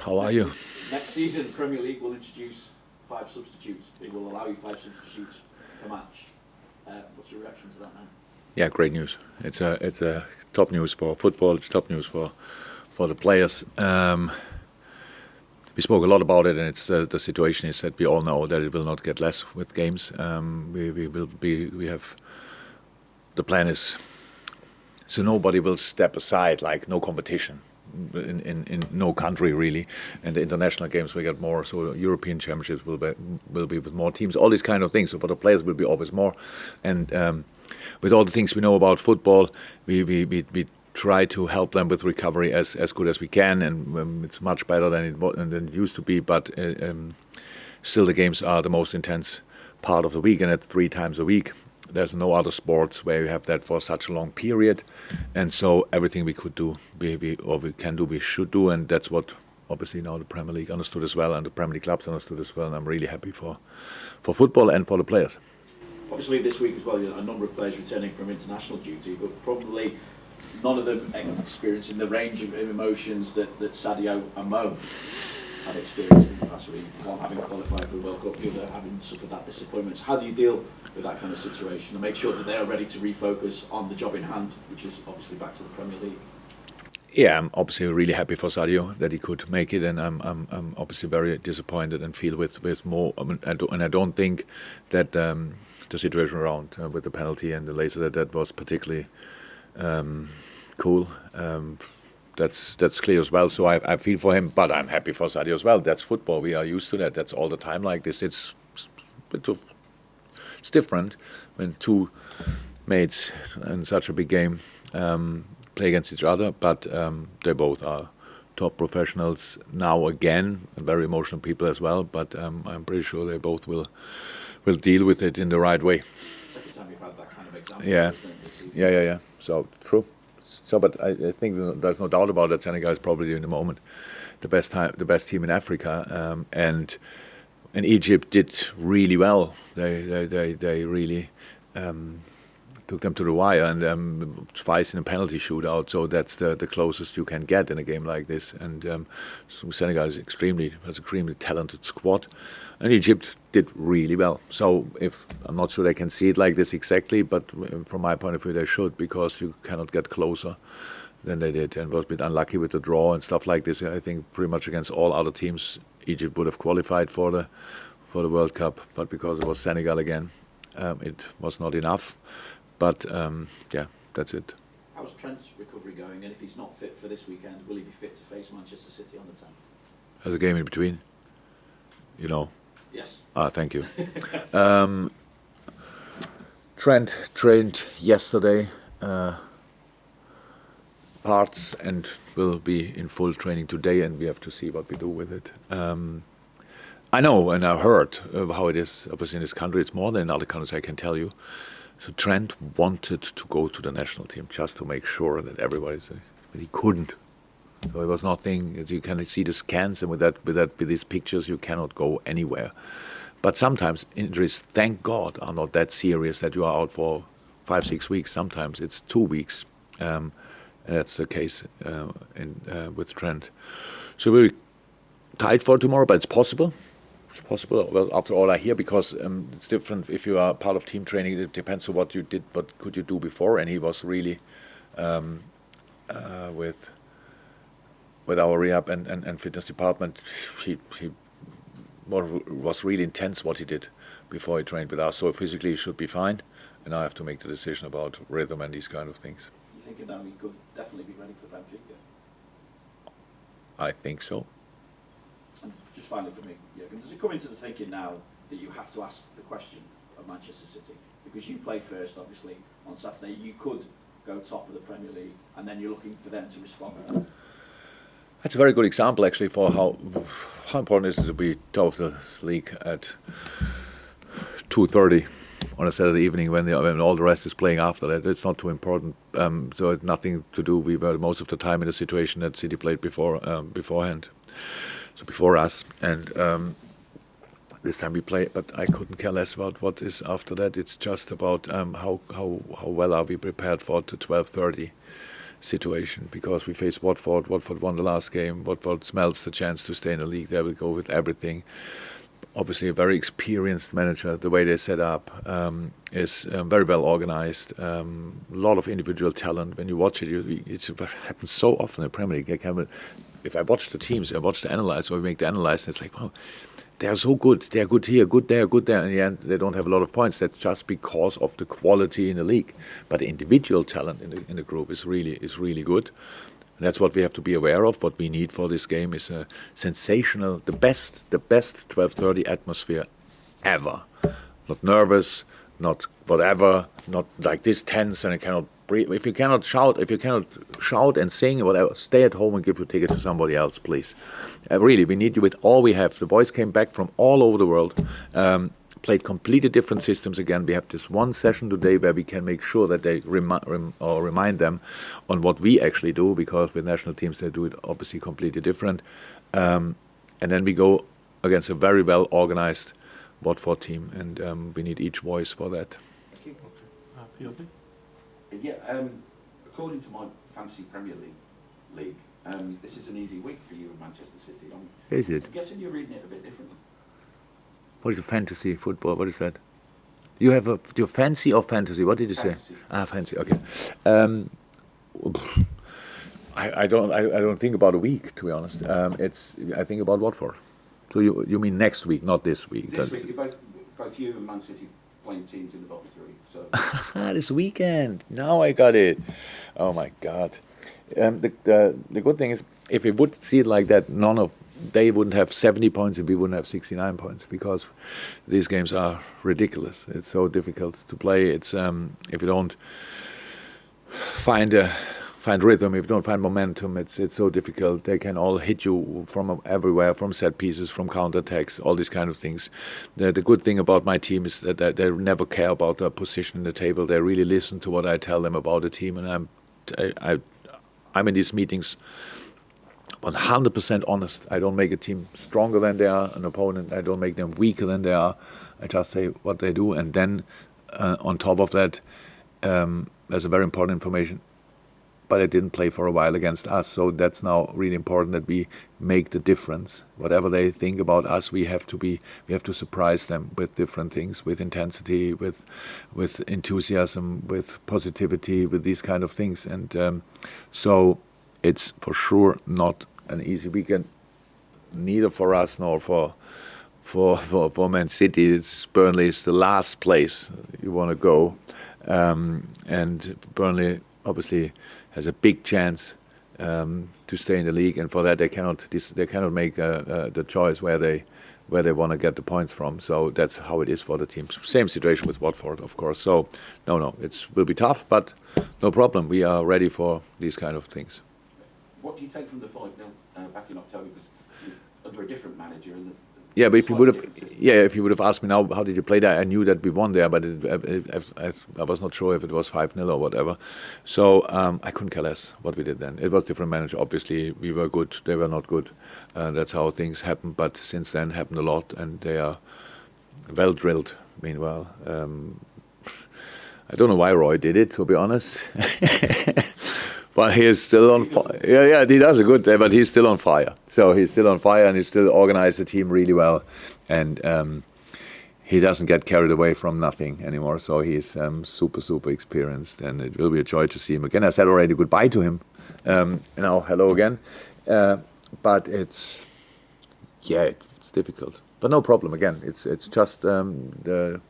How are you? Next season, Premier League will introduce 5 substitutes. They will allow you 5 substitutes per match. What's your reaction to that now? Yeah, great news. It's a top news for football. It's top news for the players. We spoke a lot about it, and it's the situation is that we all know that it will not get less with games. We have the plan is so nobody will step aside, like no competition in no country really, and the international games will get more. So European championships will be with more teams, all these kind of things. So for the players will be always more, and with all the things we know about football, we try to help them with recovery as good as we can, and it's much better than it used to be. But still, the games are the most intense part of the week, and at 3 times a week. There's no other sports where you have that for such a long period, and so everything we could do, we can do, we should do, and that's what obviously now the Premier League understood as well, and the Premier League clubs understood as well. And I'm really happy for football and for the players. Obviously, this week as well, a number of players returning from international duty, but probably none of them experiencing the range of emotions that Sadio and Mo had experienced in the past week. One having qualified for the World Cup, the other having suffered that disappointment. How do you deal with that kind of situation and make sure that they are ready to refocus on the job in hand, which is obviously back to the Premier League? Yeah, I'm obviously really happy for Sadio that he could make it, and I'm obviously very disappointed and feel with more. I don't think that the situation around with the penalty and the laser that was particularly cool. That's clear as well. So I feel for him, but I'm happy for Sadio as well. That's football. We are used to that. That's all the time like this. It's different when 2 mates in such a big game play against each other, but they both are top professionals now again, and very emotional people as well. But I'm pretty sure they both will deal with it in the right way. Second time you've had that kind of example. Yeah. So true. So, but I think there's no doubt about that. Senegal is probably in the moment the best team in Africa, and Egypt did really well. They really took them to the wire, and twice in a penalty shootout. So that's the closest you can get in a game like this. And so Senegal has extremely talented squad, and Egypt did really well. So I'm not sure they can see it like this exactly, but from my point of view, they should, because you cannot get closer than they did, and was a bit unlucky with the draw and stuff like this. I think pretty much against all other teams, Egypt would have qualified for the World Cup, but because it was Senegal again, it was not enough. But yeah, that's it. How's Trent's recovery going? And if he's not fit for this weekend, will he be fit to face Manchester City on the 10th? There's a game in between, you know. Yes. Thank you. Trent trained yesterday, parts, and will be in full training today, and we have to see what we do with it. I know, and I've heard how it is. Obviously, in this country, it's more than in other countries, I can tell you. So Trent wanted to go to the national team just to make sure that everybody's, but he couldn't. So it was nothing. You can see the scans, and with these pictures, you cannot go anywhere. But sometimes injuries, thank God, are not that serious that you are out for 5-6 weeks. Sometimes it's 2 weeks, and that's the case with Trent. So we're tight for tomorrow, but it's possible. It's possible. Well, after all I hear, because it's different if you are part of team training. It depends on what you did, what could you do before, and he was really with our rehab and fitness department. He was really intense what he did before he trained with us. So physically he should be fine, and I have to make the decision about rhythm and these kind of things. You thinking now he could definitely be ready for Benfica? I think so. And just finally for me, Jürgen, does it come into the thinking now that you have to ask the question of Manchester City? Because you play first, obviously, on Saturday. You could go top of the Premier League, and then you're looking for them to respond. That's a very good example, actually, for how important it is to be top of the league at 2:30 on a Saturday evening when all the rest is playing after that. It's not too important. So it's nothing to do. We were most of the time in a situation that City played beforehand, so before us, and this time we play. But I couldn't care less about what is after that. It's just about how well are we prepared for the 12:30 situation because we face Watford. Watford won the last game. Watford smells the chance to stay in the league. They will go with everything. Obviously, a very experienced manager. The way they set up is very well organized. A lot of individual talent. When you watch it, it happens so often in the Premier League. If I watch the teams, I watch the analyze, or we make the analyze, and it's like, wow, they are so good. They are good here, good there, good there. And in the end, they don't have a lot of points. That's just because of the quality in the league. But the individual talent in the group is really good. And that's what we have to be aware of. What we need for this game is a sensational, the best 12:30 atmosphere ever. Not nervous, not whatever, not like this tense and I cannot breathe. If you cannot shout and sing, whatever, stay at home and give your ticket to somebody else, please. Really, we need you with all we have. The boys came back from all over the world. Played completely different systems again. We have this one session today where we can make sure that they remind them on what we actually do, because with national teams they do it obviously completely different. And then we go against a very well organized Watford team, and we need each voice for that. Thank you. Yeah, according to my fantasy Premier League, this is an easy week for you in Manchester City. Is it? I'm guessing you're reading it a bit differently. What is a fantasy football? What is that? You have your fancy or fantasy? What did you say? Fancy. Okay. I don't think about a week, to be honest. I think about Watford. So you mean next week, not this week? This week, you're both you and Man City playing teams in the bottom three. So this weekend. Now I got it. Oh my God. The good thing is, if we would see it like that, they wouldn't have 70 points and we wouldn't have 69 points, because these games are ridiculous. It's so difficult to play. It's if you don't find rhythm, if you don't find momentum, it's so difficult. They can all hit you from everywhere, from set pieces, from counterattacks, all these kind of things. The good thing about my team is that they never care about their position in the table. They really listen to what I tell them about the team, and I'm in these meetings 100% honest. I don't make a team stronger than they are, an opponent. I don't make them weaker than they are. I just say what they do, and then on top of that, there's a very important information. But they didn't play for a while against us, so that's now really important that we make the difference. Whatever they think about us, we have to surprise them with different things, with intensity, with enthusiasm, with positivity, with these kind of things. And so it's for sure not an easy weekend, neither for us nor for Man City. Burnley is the last place you want to go, and Burnley obviously has a big chance to stay in the league, and for that they cannot make the choice where they want to get the points from. So that's how it is for the teams. Same situation with Watford, of course. So no, it will be tough, but no problem. We are ready for these kind of things. What do you take from the 5-0 back in October? Because under a different manager, and yeah, but if you would have asked me now, how did you play that? I knew that we won there, but I was not sure if it was 5-0 or whatever. So I couldn't care less what we did then. It was different manager. Obviously, we were good. They were not good. That's how things happen. But since then, happened a lot, and they are well drilled. Meanwhile, I don't know why Roy did it, to be honest. But he is still on fire. Yeah, he does a good day, but he's still on fire. So he's still on fire, and he still organized the team really well. And he doesn't get carried away from nothing anymore. So he's super experienced, and it will be a joy to see him again. I said already goodbye to him. Now hello again. But it's difficult. But no problem. Again, it's just the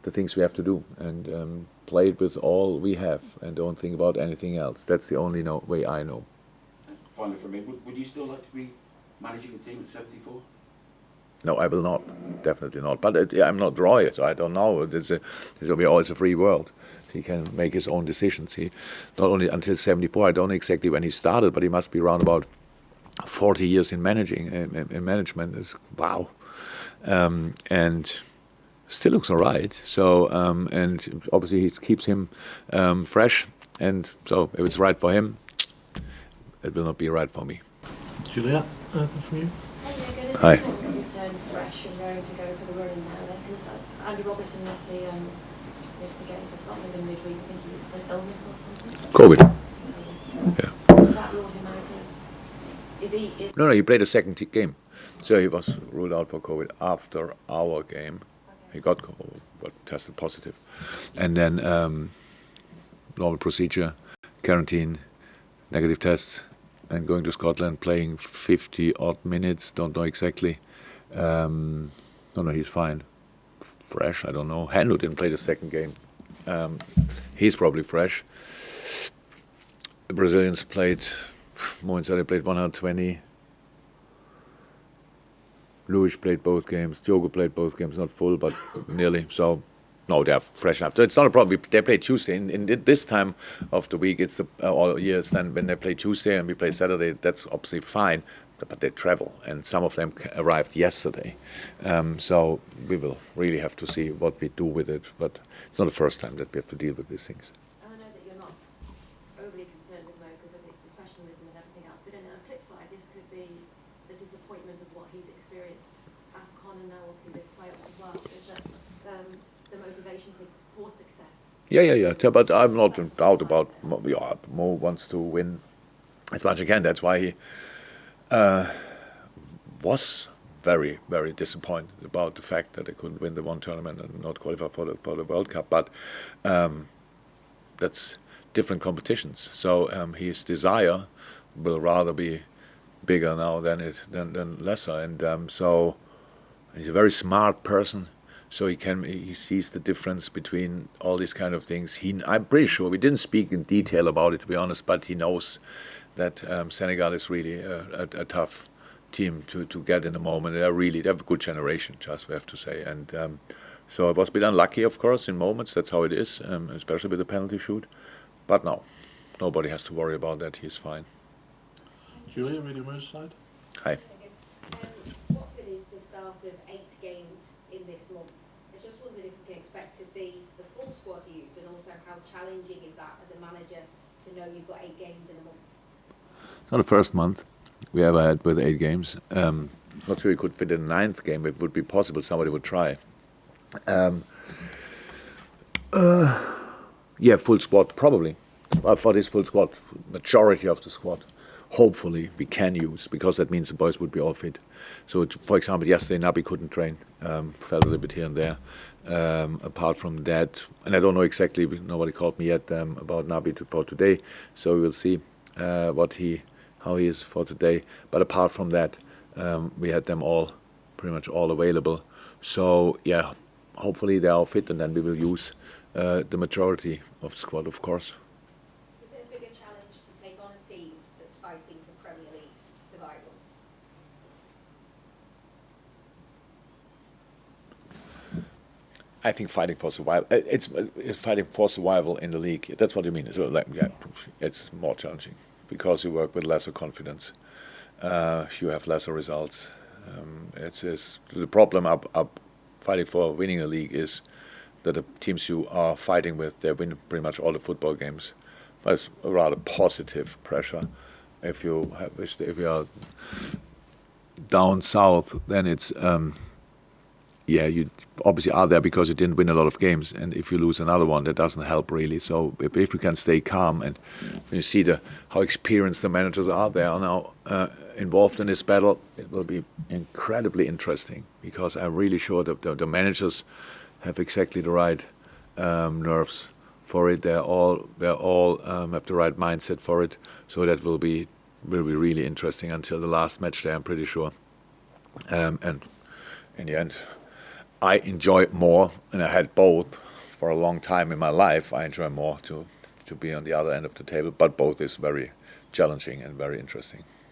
things we have to do, and play it with all we have, and don't think about anything else. That's the only way I know. Finally, for me, would you still like to be managing a team at 74? No, I will not. Definitely not. But I'm not Roy, so I don't know. It's a free world. He can make his own decisions. He not only until 74. I don't know exactly when he started, but he must be around about 40 years in management. It's, wow, and still looks all right. So and obviously it keeps him fresh. And so if it's right for him, it will not be right for me. Julia, anything from you? Hi. Return fresh and raring to go for the running now then, because Andy Robertson missed the missed the game for Scotland in midweek. I think he had an illness or something. COVID. Yeah. Has that ruled him out of? Is he? No, he played a second game. So he was ruled out for COVID after our game. Okay. He got tested positive. And then normal procedure, quarantine, negative tests, and going to Scotland, playing 50 odd minutes, don't know exactly. No, he's fine. Fresh, I don't know. Hendo didn't play the second game. He's probably fresh. The Brazilians played, Moinsari played 120. Luis played both games. Diogo played both games, not full, but nearly. So, no, they're fresh enough. So it's not a problem. They play Tuesday. In this time of the week, it's all years. Then when they play Tuesday and we play Saturday, that's obviously fine. But they travel, and some of them arrived yesterday. So we will really have to see what we do with it. But it's not the first time that we have to deal with these things. And I know that you're not overly concerned with Mo because of his professionalism and everything else. But on the flip side, this could be the disappointment of what he's experienced AFCON and now obviously this playoff as well. Is that the motivation for success? Yeah. But I'm not in doubt about Mo. Yeah, Mo wants to win as much as he can. That's why he was very, very disappointed about the fact that they couldn't win the one tournament and not qualify for the World Cup. But that's different competitions. So his desire will rather be bigger now than lesser. And so he's a very smart person. So he sees the difference between all these kind of things. I'm pretty sure we didn't speak in detail about it, to be honest, but he knows that Senegal is really a tough team to get in the moment. They have a good generation, just we have to say. And so I was a bit unlucky, of course, in moments. That's how it is, especially with the penalty shoot. But no, nobody has to worry about that. He's fine. Julia, Radio Merseyside. Hi. Watford is the start of 8 games in this month. I just wondered if we can expect to see the full squad used, and also how challenging is that as a manager to know you've got 8 games in a month? It's not the first month we ever had with 8 games. Not sure we could fit in the 9th game. It would be possible. Somebody would try. Yeah, full squad, probably. For this full squad, majority of the squad, hopefully we can use, because that means the boys would be all fit. So, for example, yesterday Naby couldn't train, fell a little bit here and there. Apart from that, and I don't know exactly, nobody called me yet about Naby for today, so we will see how he is for today. But apart from that, we had them all, pretty much all available. So yeah, hopefully they are fit, and then we will use the majority of the squad, of course. Is it a bigger challenge to take on a team that's fighting for Premier League survival? I think fighting for survival. It's fighting for survival in the league. That's what you mean. So, it's more challenging because you work with lesser confidence. You have lesser results. It's the problem up fighting for winning a league is that the teams you are fighting with, they win pretty much all the football games. But it's a rather positive pressure. If you are down south, then it's you obviously are there because you didn't win a lot of games, and if you lose another one, that doesn't help really. So if you can stay calm, and when you see how experienced the managers are there now involved in this battle, it will be incredibly interesting, because I'm really sure that the managers have exactly the right nerves for it. They're all have the right mindset for it. So that will be really interesting until the last match there, I'm pretty sure. And in the end, I enjoy more, and I had both for a long time in my life. I enjoy more to be on the other end of the table, but both is very challenging and very interesting.